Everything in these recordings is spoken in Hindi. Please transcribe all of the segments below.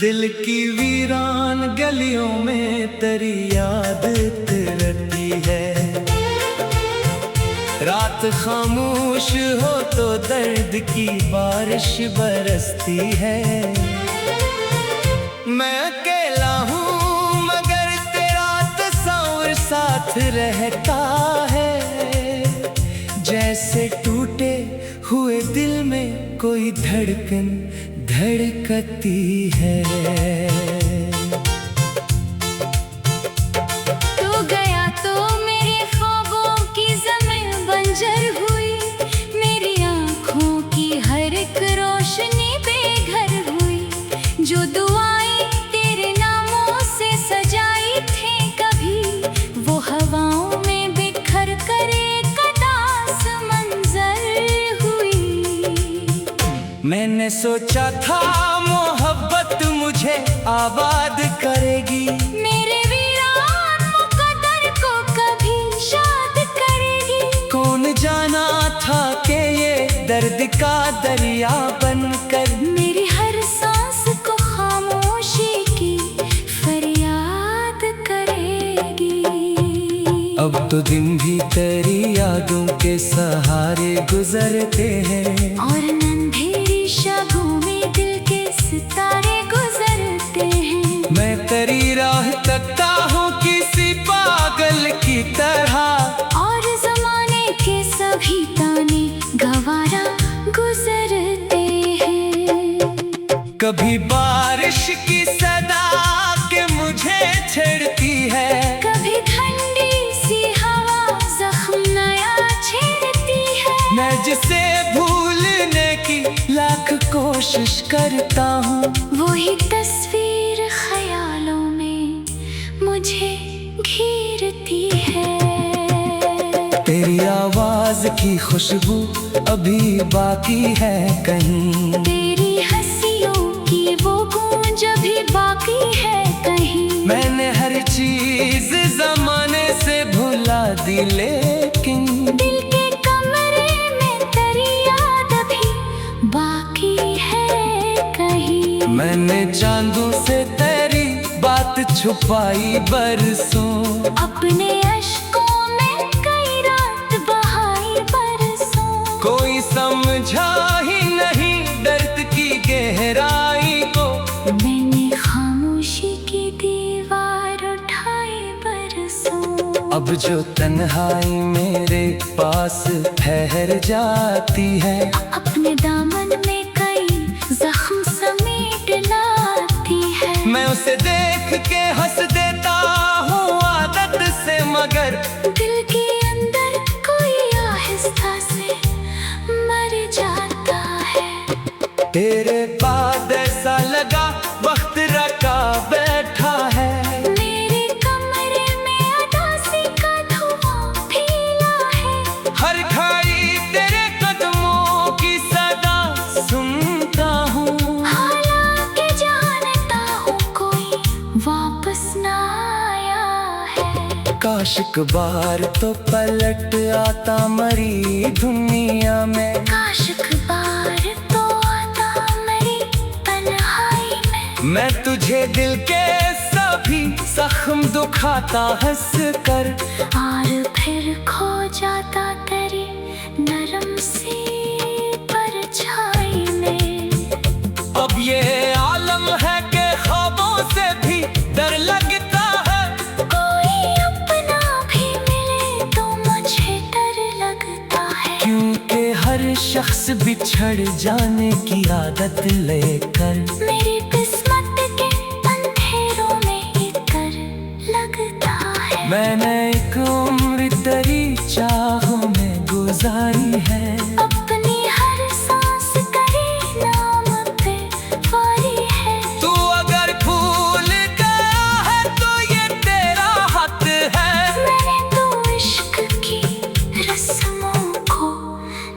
दिल की वीरान गलियों में तेरी याद तिरती है। रात खामोश हो तो दर्द की बारिश बरसती है। मैं अकेला हूँ मगर तेरा तस्वीर साथ रहता है। जैसे टूटे हुए दिल में कोई धड़कन धड़कती है। तू गया तो मेरे ख्वाबों की ज़मीन बंजर हुई। मेरी आँखों की हर एक रोशनी बेघर हुई। जो दुआएं तेरे नामों से सजाई थी कभी, वो हवाओं में बिखर कर एक अदास मंजर हुई। मैंने सोचा था मोहब्बत मुझे आबाद करेगी। मेरे वीरान मुकद्दर को कभी शाद करेगी। कौन जाना था कि ये दर्द का दरिया बनकर मेरी हर सांस को खामोशी की फरियाद करेगी। अब तो दिन भी तेरी यादों के सहारे गुजरते हैं। और अंधेरी शबों में दिल के सितारे गुजरते हैं। मैं तेरी राह तकता हूँ किसी पागल की तरह। और ज़माने के सभी ताने गवारा गुजरते हैं। कभी बारिश की सदा के मुझे छेड़ती है। कभी ठंडी सी हवा जख्म नया छेड़ती है। मैं जिसे भूलने की लाख कोशिश करता हूँ, वही तस्वीर ख्यालों में मुझे घेरती है। तेरी आवाज की खुशबू अभी बाकी है कहीं। तेरी हंसियों की वो गूंज अभी बाकी है कहीं। मैंने हर चीज जमाने से भुला दी, लेकिन दिल के कमरे में तेरी याद अभी बाकी है कहीं। मैंने चांदों से तेरी बात छुपाई बरसों। अपने अश्कों में कई रात बहाई बरसों। कोई समझा ही नहीं दर्द की गहराई को। मैंने खामोशी की दीवार उठाई बरसों। अब जो तन्हाई मेरे पास ठहर जाती है, अपने दामन में कई जख्म समेट लाती है। मैं उसे देख के हंस देता हूँ आदत से, मगर दिल के अंदर कोई आहिस्ता से मर जाता है। तेरे बाद ऐसा लगा वक्त रखा बैठा है। मेरे कमरे में उदासी का धुआं फैला है। हर घड़ी तेरे कदमों की सदा सुनता हूँ। हालांकि जानता हूँ कोई वापस ना आया है। काश एक बार तो पलट आता मरी दुनिया में। काश एक बार तो आता मेरी तन्हाई में। मैं तुझे दिल के सभी जख्म दुखाता हंस कर, और फिर खो जाता तेरी नरम सी परछाई में। अब ये आलम है कि ख्वाबों से भी डर लगता है। कोई अपना भी मिले तो मुझे डर लगता है। क्योंकि हर शख्स बिछड़ जाने की आदत लेकर मेरी किस्मत के अंधेरों में इतर लगता है। मैंने एक उम्र तेरी चाहों में गुजारी है। अपनी हर सांस करे नाम पे वारी है। तू अगर भूल गया है तो ये तेरा हक है। मैंने तो इश्क की रस्मों को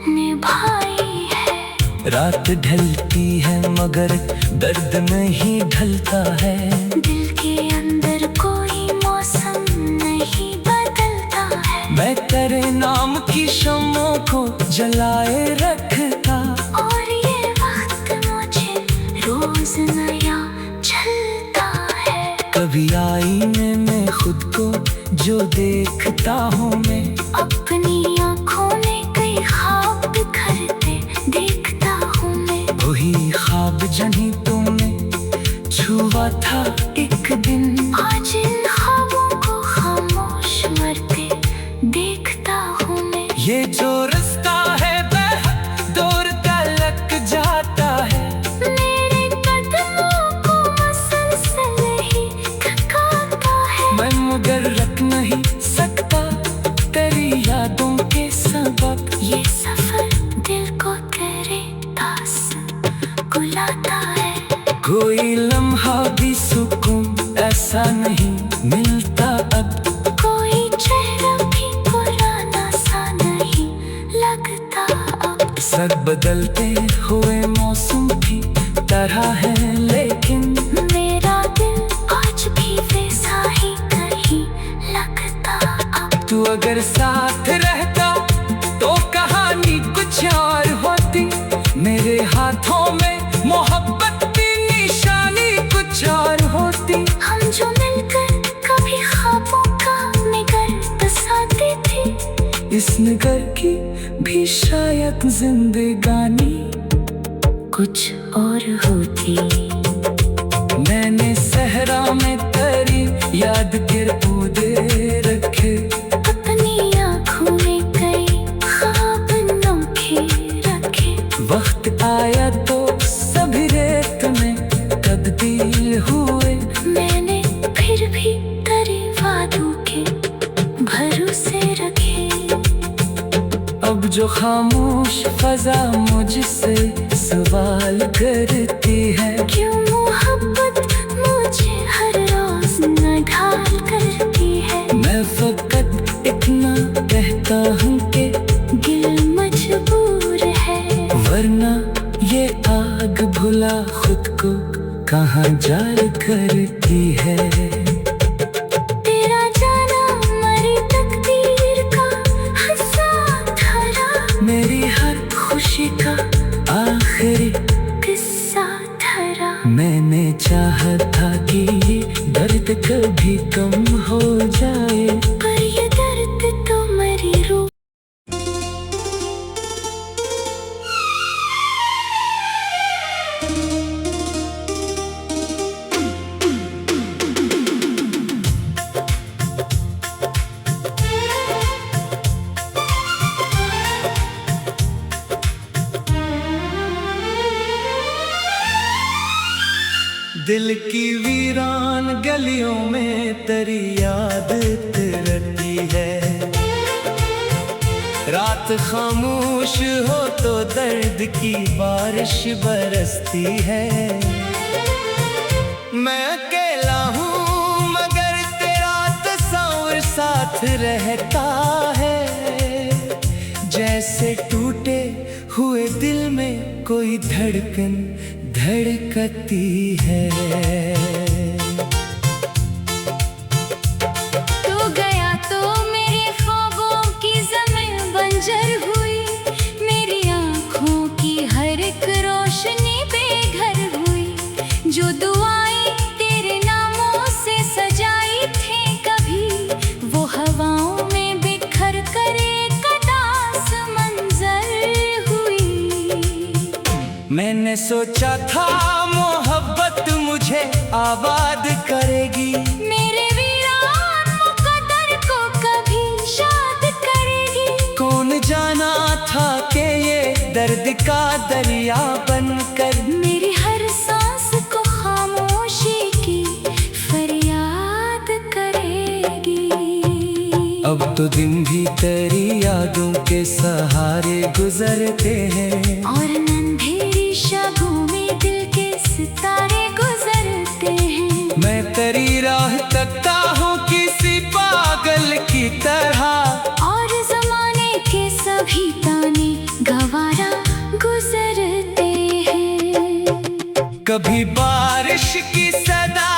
निभाई है। रात ढलती है मगर दर्द नहीं ढलता है। दिल के अंदर कोई मौसम नहीं बदलता है। मैं तेरे नाम की शम्मों को जलाए रखता। और ये वक्त मुझे रोज नया कभी आईने में खुद को जो देखता हूँ मैं, अपनी आँखों में कई ख्वाब बिखरते देखता हूँ मैं। वही ख्वाब जन्ही तुमने छुआ था एक दिन, आज इन ख्वाबों को खामोश मरते देखता हूँ मैं। ये जो रास्ता है बेहद दूर तलक जाता है, मेरे कदमों को मसलसल ही थकाता है। मैं मगर रख नहीं सकता तेरी यादों के सबब। ये सफर दिल को तेरे पास बुलाता है। कोई लम्हा भी सुकून ऐसा नहीं मिलता अब, कोई चेहरा भी पुराना सा नहीं लगता अब। सब बदलते हुए मौसम की तरह है, लेकिन मेरा दिल आज भी वैसा ही नहीं लगता अब। तू अगर साथ रहता तो कहानी कुछ और होती, मेरे हाथों में मोहब्बत की निशानी कुछ और होती। हम जो मिलकर कभी ख्वाबों का निगर बसाते थे, इस नगर की भी शायद जिंदगानी कुछ और होती। मैंने सहरा में तेरी याद के पौधे रखे, अपनी आँखों में कई ख्वाब अनोखे रखे। वक्त आया तो सभी रेत में तब्दील हुए। मैंने फिर भी तेरे वादों के भरोसे रखे। अब जो खामोश फजा मुझसे सवाल करती है, क्यों मोहब्बत मुझे हर रोज नढाल करती है। मैं फकत इतना कहता हूँ कि दिल मजबूर है, वरना ये आग भुला खुद को कहाँ जाल करती है। तेरा जाना मरी तकदीर का हंसा धरा, मेरी हर खुशी का आखिरी किस्सा धरा। मैंने चाहा था कि ये दर्द कभी कम हो जाए, पर ये दर्द तो मरी रूह। दिल की वीरान गलियों में तेरी याद तिरती है। रात खामोश हो तो दर्द की बारिश बरसती है। मैं अकेला हूँ मगर तेरा तस्वीर साथ रहता है, जैसे टूटे हुए दिल में कोई धड़कन धड़कती है। तू गया तो मेरे ख्वाबों की ज़मीन बंजर हुई, मेरी आँखों की हर एक रोशनी बेघर हुई। जो दुआएं तेरे नामों से सजाई थी कभी, वो हवाओं में बिखर कर एक उदास मंजर हुई। मैंने सोचा था मोहब्बत मुझे आबाद करेगी, मेरे वीरान मुकद्दर को कभी शाद करेगी। कौन जाना था कि ये दर्द का दरिया बनकर मेरी हर सांस को खामोशी की फरियाद करेगी। अब तो दिन भी तेरी यादों के सहारे गुजरते हैं, और अंधेरी शबों में दिल के सितारे गुजरते हैं। मैं तेरी राह तकता हूँ किसी पागल की तरह, और ज़माने के सभी ताने गवारा गुजरते हैं। कभी बारिश की सदा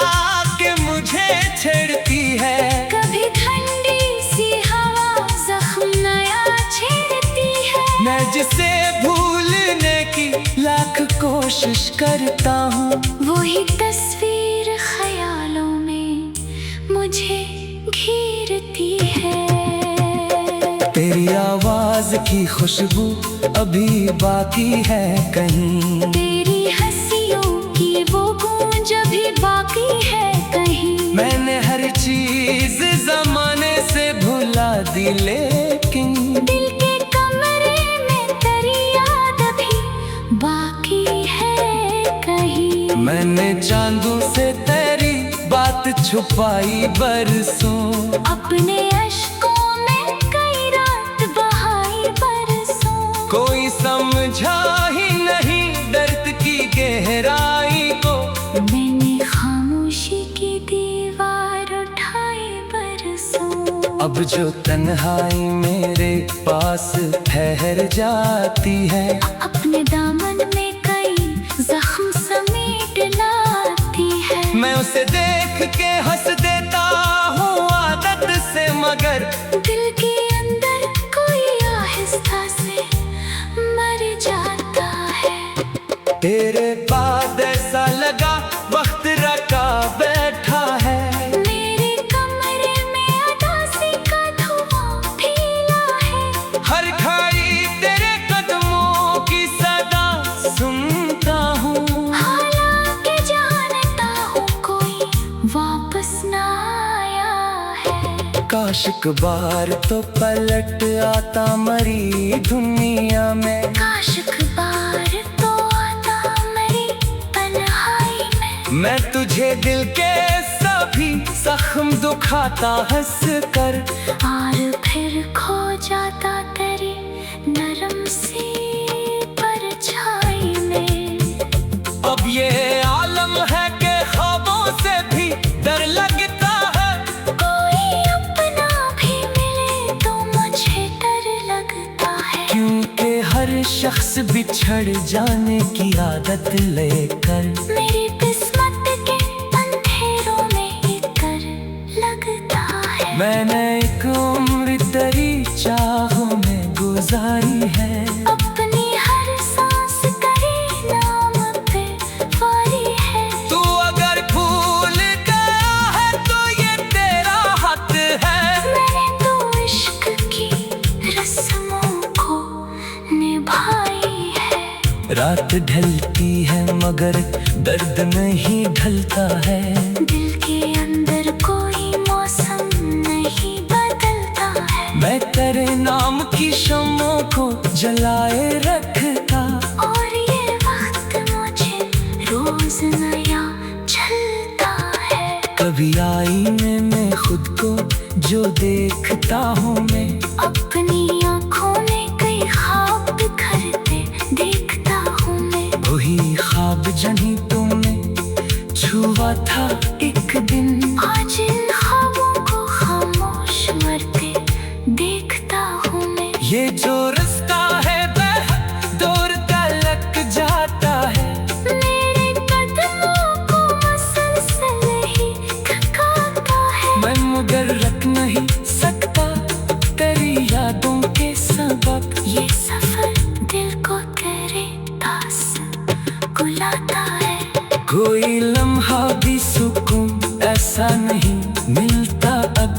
के मुझे छेड़ती है, कभी ठंडी सी हवा जख्म नया छेड़ती है। मैं जिसे भूलने की लाख कोशिश करता हूँ, वही तस्वीर ख्यालों में मुझे घेरती है। तेरी आवाज की खुशबू अभी बाकी है कहीं, तेरी हंसियों की वो गूंज अभी बाकी है कहीं। मैंने हर चीज जमाने से भुला दी, लेकिन दिल के कमरे में तेरी याद अभी बाकी है कहीं। मैंने चांदों से तेरी बात छुपाई बरसों, अपने अश्कों में कई रात बहाई बरसों। कोई समझा ही नहीं दर्द की गहराई को। मैंने खामोशी की दीवार उठाई बरसों। अब जो तन्हाई मेरे पास ठहर जाती है, अपने दामन में कई जख्म समेट लाती है। मैं उसे देख के हंस देता हूँ आदत से, मगर दिल के अंदर कोई आहिस्ता से मर जाता है। तेरे बाद ऐसा लगा वक्त रखा बैठा है। मेरे कमरे में उदासी का धुआं फैला है। हर घड़ी तेरे कदमों की सदा सुनता हूँ, हालांकि जानता हूँ कोई वापस ना आया है। काश एक बार तो पलट आता मरी दुनिया में। काश एक बार तो आता मेरी तन्हाई में। मैं तुझे दिल के सभी जख्म दुखाता हंस कर, और फिर खो जाता तेरी नरम सी परछाई में। अब ये आलम है कि ख्वाबों से भी डर लगता है। कोई अपना भी मिले तो मुझे डर लगता है। क्योंकि हर शख्स बिछड़ जाने की आदत लेकर मेरी किस्मत के अंधेरों में एक डर लगता है। मैंने एक उम्र तेरी चाहों में गुजारी है। अपनी हर सांस करे नाम पे वारी है। तू अगर भूल गया है तो ये तेरा हक है। मैंने तो इश्क की रस्मों को निभाई है। रात ढलती है मगर दर्द नहीं ढलता है। दिल के अंदर कोई मौसम नहीं बदलता है। मैं तेरे नाम की शम्मों को जलाए रखता, और ये वक्त मुझे रोज नया चलता है। कभी आईने में खुद को जो देखता हूँ मैं, अपनी आँखों में कई ख्वाब बिखरते देखता हूँ मैं। वही ख्वाब जहीं तुमने छुआ था एक दिन। आज इन ख्वाबों को खामोश मरते देखता हूँ मैं। ये जो रास्ता है बेहद दूर तलक जाता है। मेरे कदमों को मसलसल ही थकाता है। मैं मगर रख नहीं सकता तेरी यादों के सबब। ये सफर दिल को तेरे पास बुलाता है। कोई लम्हा भी सुकून ऐसा नहीं मिलता अब।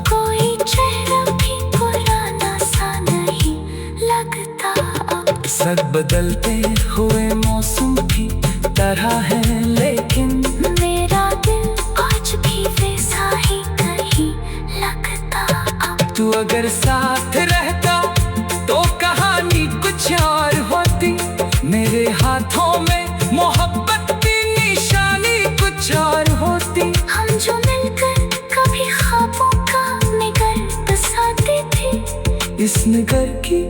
कोई चेहरा भी पुराना सा नहीं लगता अब। सब बदलते हुए मौसम की तरह है, लेकिन मेरा दिल आज भी वैसा ही कहीं लगता अब। तू अगर साथ रहता तो कहानी कुछ और होती। मेरे हाथों में मोहब्बत की निशानी कुछ और होती। हम जो मिलकर कभी ख्वाबों का निगर बसाते थे। इस नगर की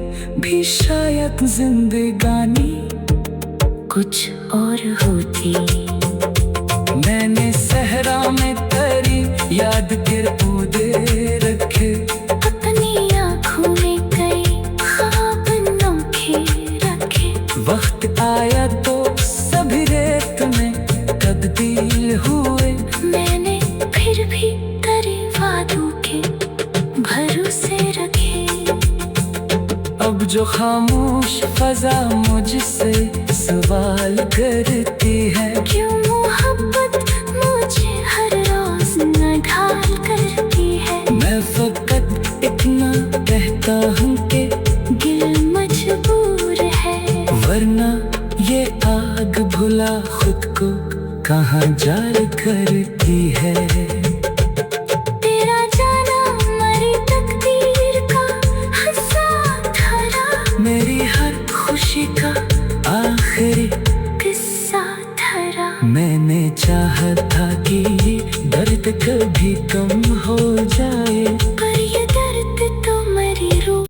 भी शायद जिंदगानी कुछ और होती। मैंने सहरा में तेरी याद के पौधे रखे। अपनी आँखों में कई ख्वाब अनोखे रखे। वक्त आया तो सभी रेत में तब्दील हुए। मैंने फिर भी तेरे वादों के भरोसे रखे। अब जो खामोश फजा मुझसे सवाल करती है, क्यों मोहब्बत मुझे हर रोज न ढाल कर है फकत इतना कहता हूँ कि दिल मजबूर है, वरना ये आग भुला खुद को कहाँ जार करती है। तेरा जाना मरी तकदीर का हंसा धरा, मेरी हर खुशी का आखिरी किस्सा धरा। मैंने चाहा था कि ये दर्द कभी कम हो जाए, पर ये दर्द तो मरी रूह।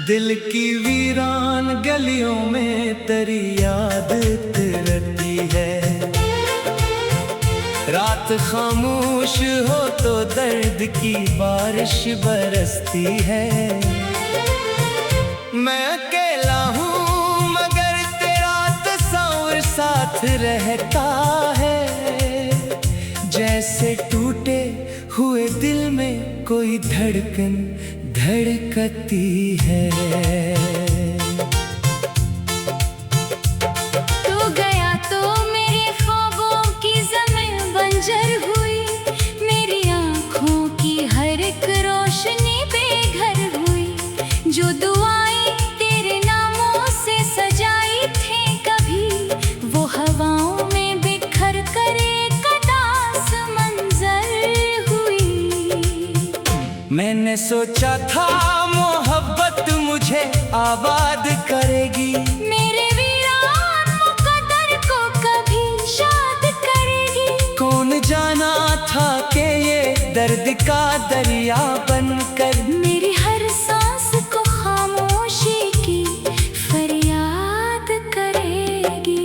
दिल की वीरान गलियों में तेरी याद तिरती है। रात खामोश हो तो दर्द की बारिश बरसती है। मैं अकेला हूँ मगर तेरा तस्वीर साथ रहता है। जैसे टूटे हुए दिल में कोई धड़कन धड़कती है। तू गया तो मेरे ख्वाबों की ज़मीन बंजर हुई, मेरी आँखों की हर एक रोशनी बेघर हुई। जो दुआएं तेरे नामों से सजाई थी कभी, वो हवाओं में बिखर कर एक उदास मंजर हुई। मैंने सोचा था मोहब्बत मुझे आबाद करेगी, मेरे वीरान मुकद्दर को कभी शाद करेगी। कौन जाना था कि ये दर्द का दरिया बनकर मेरी हर सांस को खामोशी की फरियाद करेगी।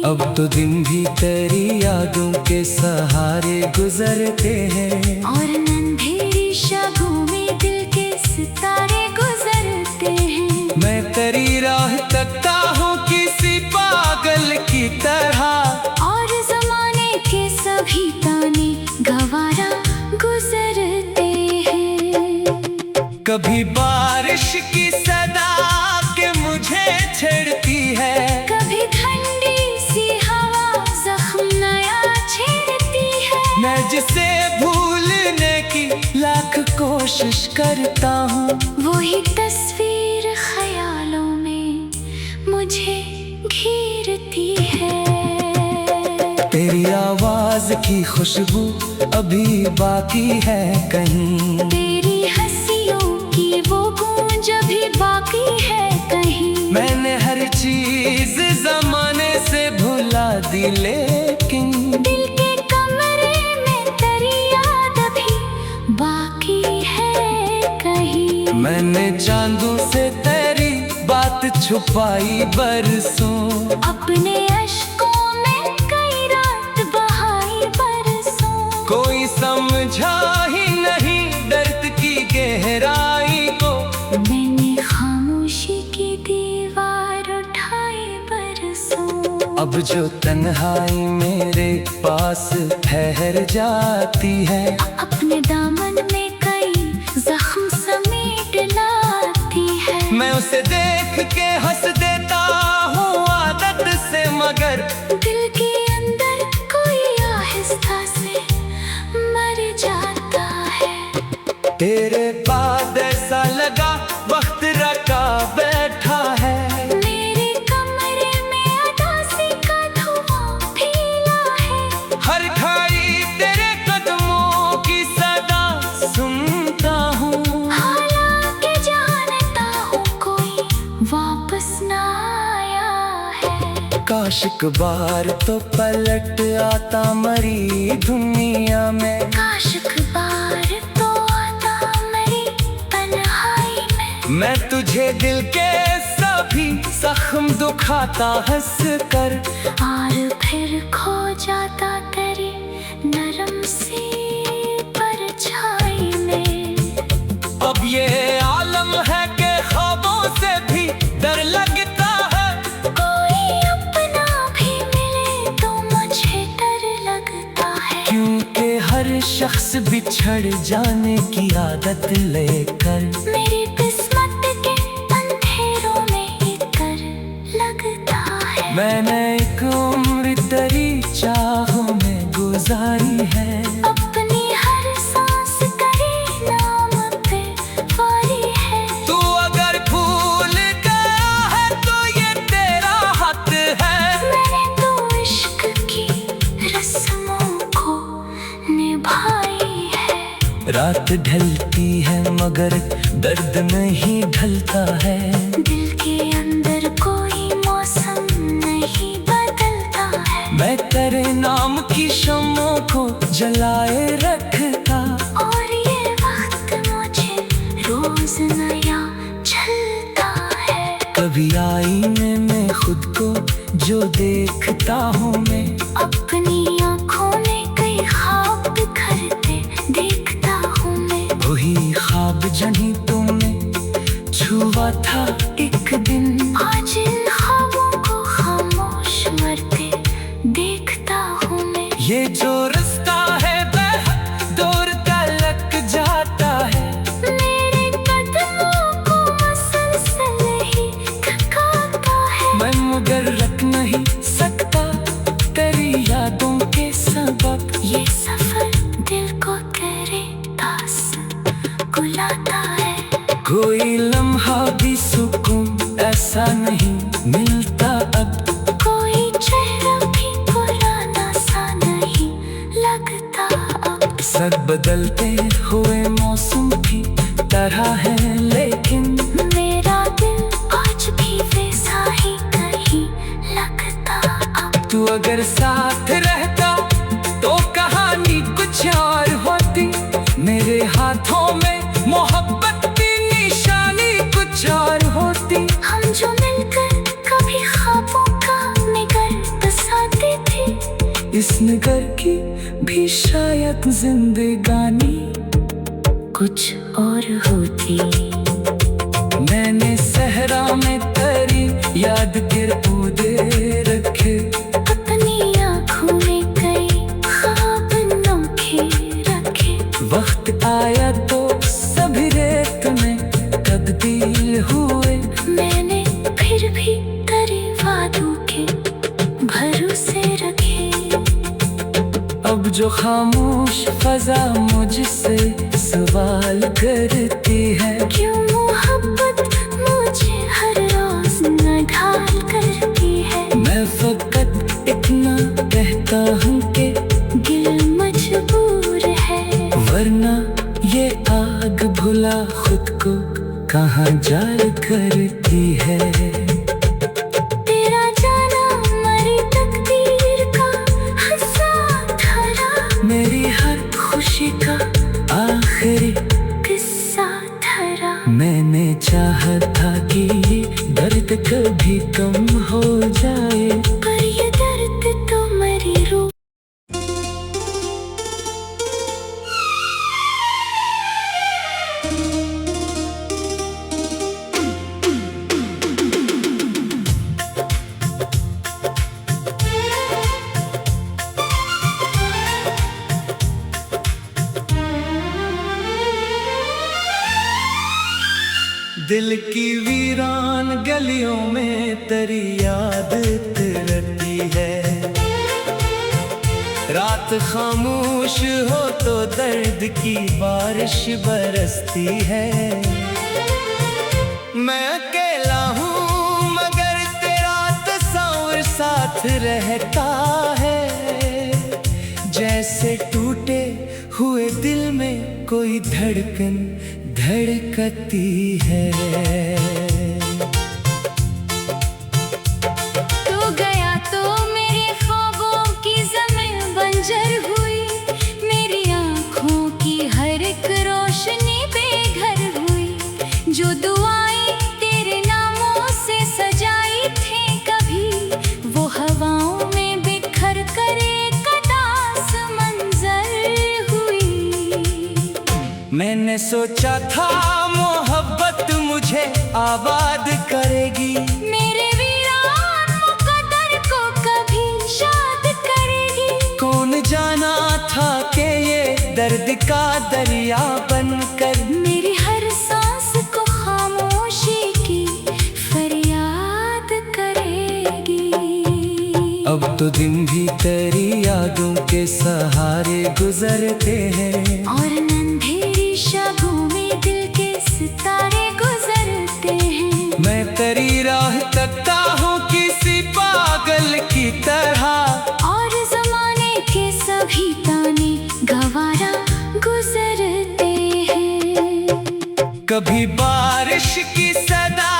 अब तो दिन भी तेरी यादों के सहारे गुजरते हैं, और अंधेरी शबों में दिल के सितारे गुजरते हैं। मैं तेरी राह तकता हूँ किसी पागल की तरह, और ज़माने के सभी ताने गवारा गुजरते हैं। कभी बारिश की सदा के मुझे छेड़ती है, कभी ठंडी सी हवा जख्म नया छेड़ती है। मैं जिसे भूलने की लाख कोशिश करता हूँ, वही तस्वीर ख्यालों में मुझे घेरती है। तेरी आवाज की खुशबू अभी बाकी है कहीं, तेरी हंसियों की वो गूंज अभी बाकी है कहीं। मैंने हर चीज जमाने से भुला दी, लेकिन दिल के कमरे में तेरी याद अभी बाकी है कहीं। मैंने चांदों से तेरी बात छुपाई बरसों, अपने अश्कों में कई रात बहाई बरसों। कोई समझा ही नहीं दर्द की गहराई को। मैंने खामोशी की दीवार उठाई बरसों। अब जो तन्हाई मेरे पास ठहर जाती है, अपने दामन में कई जख्म समेट लाती है। मैं उसे देख के हंस देता हूँ आदत से, मगर दिल के अंदर कोई आहिस्ता से मर जाता है। तेरे बाद ऐसा लगा वक्त रखा बैठा है, मेरे कमरे में उदासी का धुआं फैला है। हर घड़ी तेरे कदमों की सदा सुनता हूँ। हालांकि जानता हूँ कोई वापस ना आया है। काश एक बार तो पलट आता मरी दुनिया में, काश एक बार तो आता मेरी तन्हाई में। मैं तुझे दिल के सभी जख्म दुखाता हंस कर, और फिर खो जाता तेरी नरम सी परछाई में। अब ये आलम है कि ख्वाबों से भी डर लगता है। कोई अपना हर शख्स बिछड़ जाने की आदत लेकर मेरी किस्मत के अंधेरों में एक कर लगता है। मैंने एक उम्र तेरी चाहों में गुजारी है। अपनी हर सांस करी नाम पे वारी है। तू अगर भूल गया है तो ये तेरा हक है। मैंने तो इश्क की रस्मों को निभाई है। रात ढलती है मगर दर्द नहीं ढलता है। दिल के अंदर कोई मौसम नहीं बदलता है। मैं तेरे नाम की शम्मों को जलाए रखता। और ये वक्त मुझे रोज नया चलता है। कभी आईने में खुद को जो देखता हूँ मैं, अपनी आँखों में कई ख्वाब बिखरते देखता हूँ मैं। वही ख्वाब जहीं तुमने छुआ था एक दिन। आज इन ख्वाबों को खामोश मरते देखता हूँ मैं। ये जो रास्ता है बेहद दूर तलक जाता है। मेरे कदमों को मसलसल ही थकाता है। मैं मगर रख नहीं सकता तेरी यादों के सबब। ये सफर दिल को तेरे पास बुलाता है। कोई लम्हा भी सुकून ऐसा नहीं मिलता अब। कोई चेहरा भी पुराना सा नहीं लगता अब। सब बदलते हुए मौसम की तरह है लेकिन मेरा दिल आज भी वैसा ही कहीं लगता अब। तू अगर साथ रहता तो कहानी कुछ और होती। मेरे हाथों में मोहब्बत की निशानी कुछ और होती। हम जो मिलकर कभी ख्वाबों का निगर बसाते थे। इस नगर की भी शायद जिंदगानी कुछ और होती। मैंने सहरा में तेरी याद के पौधे रखे। अपनी आँखों में कई ख्वाब अनोखे रखे। वक्त आया तो सभी रेत में तब्दील हुए। मैंने फिर भी तेरे वादों के भरोसे रखे। अब जो खामोश फजा मुझसे सवाल करती है, क्यों मोहब्बत मुझे हर रोज नढाल करती है। मैं फकत इतना कहता हूँ कि दिल मजबूर है। वरना ये आग भुला खुद को कहाँ जाल करती है। तेरा जाना मरी तकदीर का हंसा धरा। मेरी हर खुशी का आखिरी किस्सा धरा। मैंने चाहा था कि ये दर्द कभी कम हो जाए, पर ये दर्द तो मरी रूह। दिल की वीरान गलियों में तेरी याद तिरती है। रात खामोश हो तो दर्द की बारिश बरसती है। मैं अकेला हूँ मगर तेरा तस्वीर साथ रहता है। जैसे टूटे हुए दिल में कोई धड़कन धड़कती है। तू गया तो मेरे ख्वाबों की ज़मीन बंजर हुई। मेरी आँखों की हर एक रोशनी बेघर हुई। जो दुआएं तेरे नामों से सजाई थी कभी, वो हवाओं में बिखर कर एक उदास मंजर हुई। मैंने सोचा था मोहब्बत मुझे आबाद करेगी। मेरे वीरान मुकद्दर को कभी शाद करेगी। कौन जाना था कि ये का दरिया बनकर मेरी हर सांस को खामोशी की फरियाद करेगी। अब तो दिन भी तेरी यादों के सहारे गुजरते हैं, और अंधेरी शबों में दिल के सितारे गुजरते हैं। मैं तेरी राह तकता हूँ किसी पागल की तरह, और ज़माने के सभी ताने गवारा गुजरते हैं। कभी बारिश की सदा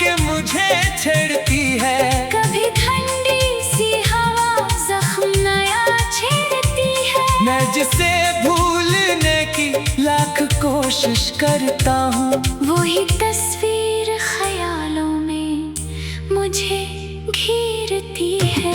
के मुझे छेड़ती है, कभी ठंडी सी हवा जख्म नया छेड़ती है। मैं जिसे भूलने की लाख कोशिश करता हूँ, वही तस्वीर ख्यालों में मुझे घेरती है।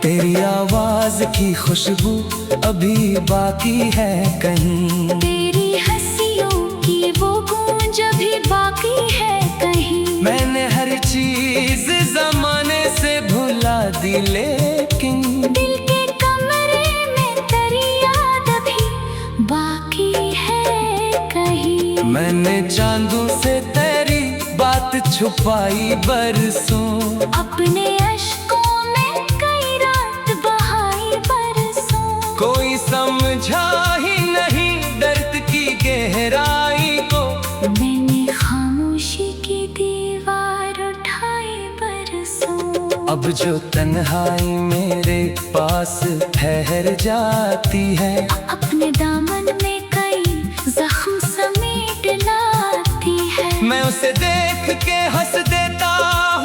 तेरी आवाज की खुशबू अभी बाकी है कहीं, तेरी हंसियों की वो गूंज अभी बाकी है कहीं। मैंने हर चीज जमाने से भुला दी, लेकिन दिल के कमरे में तेरी याद अभी बाकी है कहीं। मैंने चांदों से तेरी बात छुपाई बरसों, अपने अश्कों में कई रात बहाई बरसों। कोई समझा ही नहीं दर्द की गहराई को। मैंने खामोशी की दीवार उठाई बरसों। अब जो तन्हाई मेरे पास ठहर जाती है, अपने दामन में कई जख्म समेट लाती है। मैं उसे देख के हंस देता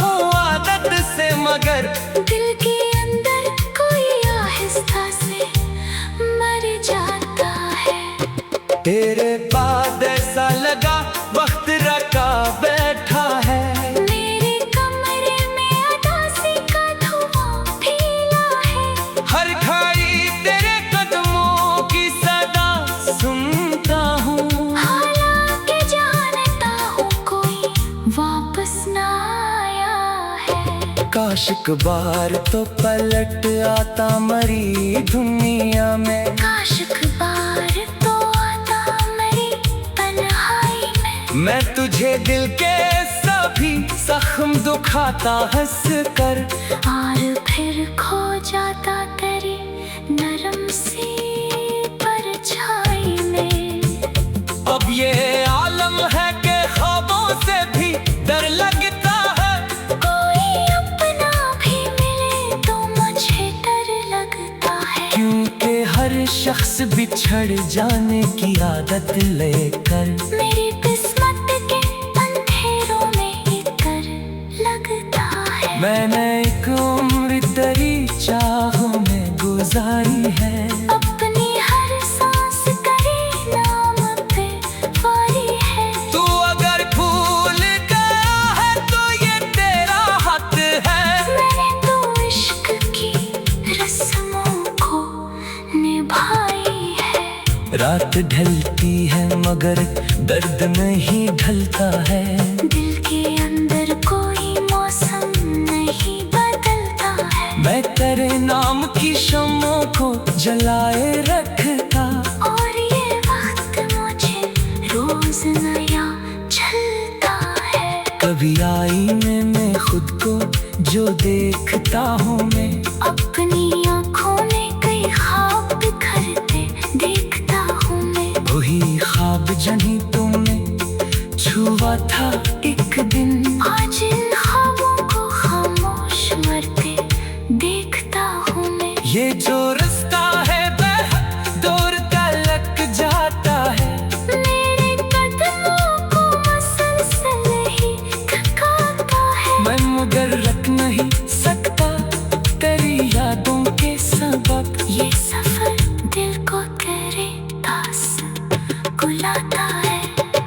हूँ आदत से, मगर दिल के अंदर कोई आहिस्ता से मर जाता है। तेरे बाद ऐसा लगा वक्त रखा बैठा है, मेरे कमरे में उदासी का धुआं फैला है। हर घड़ी तेरे कदमों की सदा सुनता हूँ, हालांकि जानता हूँ कोई वापस ना आया है। काश एक बार तो पलट आता मरी दुनिया में, काश एक बार तो आता मेरी तन्हाई में। मैं तुझे दिल के सभी जख्म दुखाता हंस कर, और फिर खो जाता तेरी नरम सी परछाई में। अब ये आलम है कि ख्वाबों से भी डर लगता है, कोई अपना भी मिले तो मुझे डर लगता है। क्योंकि हर शख्स बिछड़ जाने की आदत लेकर मेरी किस्मत के अंधेरों में एक डर लगता है। मैंने एक उम्र तेरी चाहों में गुजारी है, अपनी हर सांस तेरे नाम पे वारी है। तू अगर भूल गया है तो ये तेरा हक है। मैंने तो इश्क की रस्मों को निभाई है। रात ढलती है मगर दर्द नहीं ढलता है, दिल के अंदर कोई मौसम नहीं बदलता है। मैं तेरे नाम की शम्मों को जलाए रखता, और ये वक्त मुझे रोज नया चलता है। कभी आईने में खुद को जो देखता हूँ मैं, अपनी आँखों में कई ख्वाब बिखरते देखता हूँ मैं। वही ख्वाब जनी तुमने छुआ था एक दिन, आज इन ख्वाबों को खामोश मरते देखता हूँ मैं। ये जो रास्ता है वह दूर तलक जाता है, मेरे कदमों को मसलसल ही थकाता है। मैं मगर रख नहीं सकता तेरी यादों के सबब। ये सफर दिल को तेरे पास बुलाता है।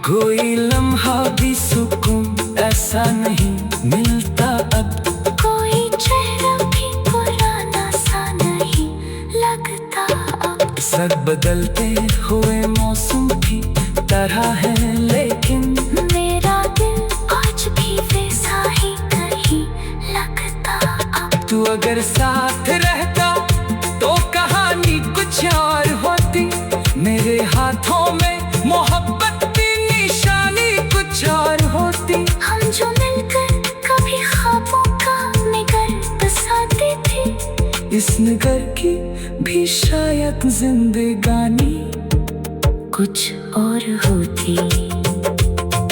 कोई लम्हा भी सुकून ऐसा नहीं मिलता अब, कोई चेहरा भी पुराना सा नहीं लगता अब। सब बदलते हुए मौसम की तरह है, लेकिन मेरा दिल आज भी वैसा ही कहीं लगता अब। तू अगर साथ रहता तो कहानी कुछ और होती। शायद जिंदगानी कुछ और होती।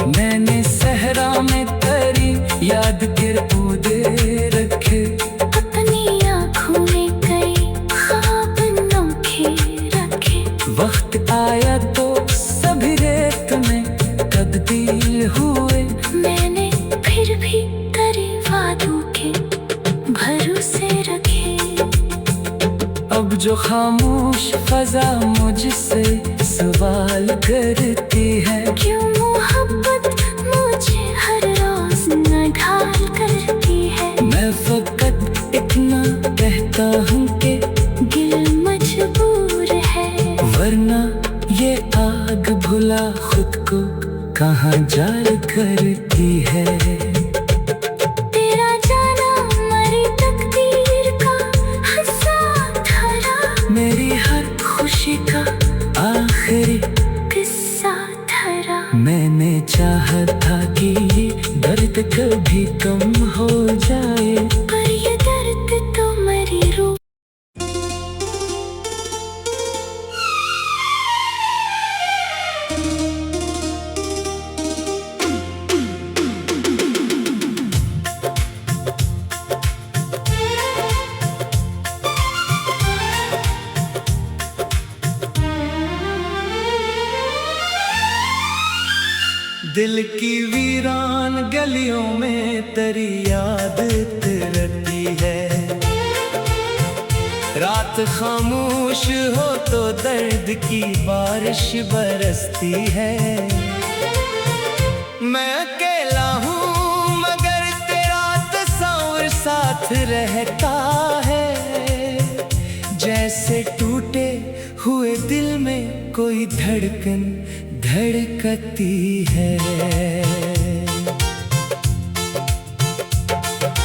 मैंने सहरा में तेरी याद के पौधे रखे, अपनी आँखों में कई ख्वाब अनोखे रखे। वक्त आया तो सभी रेत में तब्दील हुए। मैंने फिर भी तेरे वादों के भरोसे रखे। अब जो खामोश फजा मुझसे सवाल करती है, क्यों मोहब्बत मुझे हर रोज नढाल करती है। मैं फकत इतना कहता हूँ कि दिल मजबूर है, वरना ये आग भुला खुद को कहाँ जार करती है। तेरा जाना मरी तकदीर का हंसा धरा। मेरी हर खुशी का आखिरी किस्सा धरा। मैंने चाहा था कि ये दर्द कभी कम हो जाए, पर ये दर्द तो मरी रूह। दिल की वीरान गलियों में तेरी याद तिरती है। रात खामोश हो तो दर्द की बारिश बरसती है। मैं अकेला हूँ मगर तेरा तस्वीर साथ रहता है। जैसे टूटे हुए दिल में कोई धड़कन धड़कती है।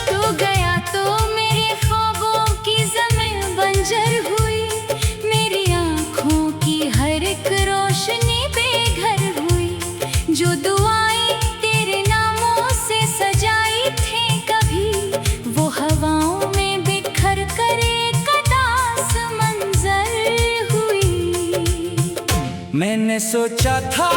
तू गया तो मेरे ख्वाबों की ज़मीं बंजर हुई। मेरी आँखों की हर एक रोशनी बेघर हुई। जो दुआएं तेरे नामों से सजाई थी कभी, वो हवाओं में बिखर कर एक उदास मंजर हुई। मैंने सोचा था